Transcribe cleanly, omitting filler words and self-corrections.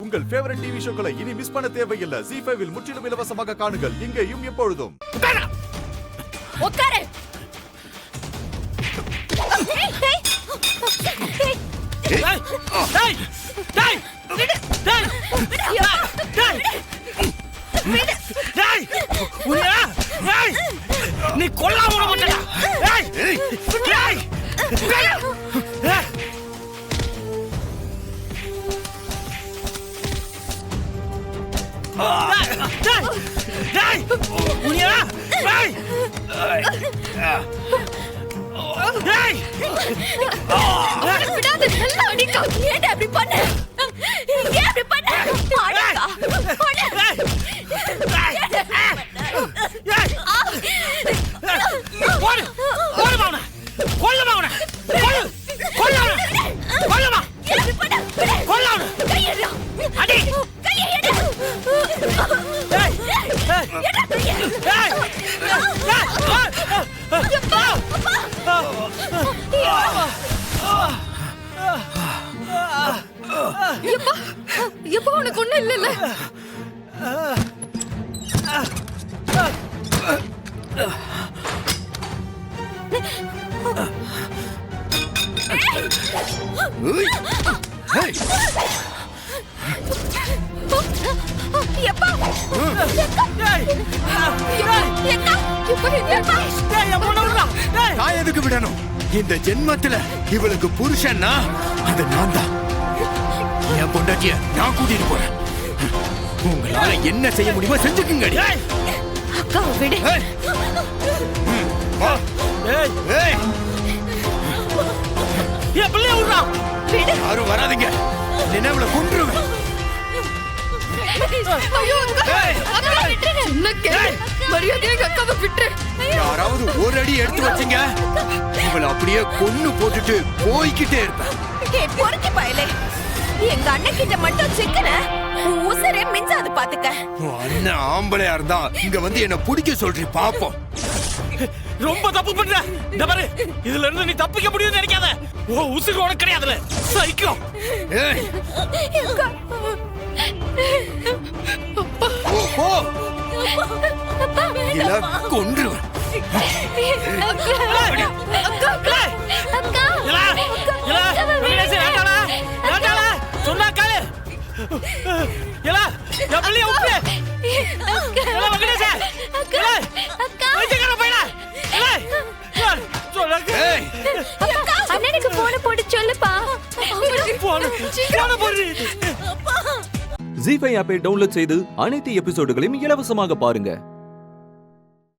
உங்கள் favourite TV ஷோக்களை இனி miss பண்ண தேவையில்லை. ZEE5 இல் முற்றிலும் இலவசமாக காணுங்கள். இங்கேயும் எப்பொழுதும். உட்காரு. நீ கொல்லாம விட மாட்டடா. எப்ப உனக்கு ஒண்ணும் இல்ல. நான் எதுக்கு விடணும்? இந்த ஜென்மத்துல இவளுக்கு புருஷன்னா அது நான் தான். என் பொண்டாட்டிய நான் கூட்டிட்டு போறேன். உங்களால என்ன செய்ய முடியுமோ செஞ்சுக்குங்க. அக்கா விடு. யாரும் வராதீங்க. நினைவுல கொன்றுவேன். யாராவது ஒரு அடி எடுத்து வச்சீங்க இவளை அப்படியே கொன்னு போட்டுட்டு போய்கிட்டே இருப்பேன். எங்க அண்ணன் கிட்ட மட்டும் சிக்கன உசரே மிஞ்சாது பாத்துக்க. அண்ணன் ஆம்பளையா இருந்தா இங்க வந்து என்ன பிடிக்க சொல்றீ பாப்போம். ரொம்ப தப்பு பண்ற. இந்த பாரு, இதுல இருந்து நீ தப்பிக்க முடியும்னு நினைக்காத. ஓ உசுறு உனக்கு கிடையாதுல. சைக்கோ. ஏய் ஓ இல்ல கொன்றுவேன். சொன்னா காலு. எலா என் பிள்ளைய விட்டு. எலா வெங்கடேஷ். எலா வெங்கடேஷ் பையனா. எலா சொல்லுங்க. அண்ணனுக்கு போன் போட்டு சொல்லுப்பா. போன் போடு. ZEE5 ஆப்பை டவுன்லோட் செய்து அனைத்து எபிசோடுகளையும் இலவசமாக பாருங்க.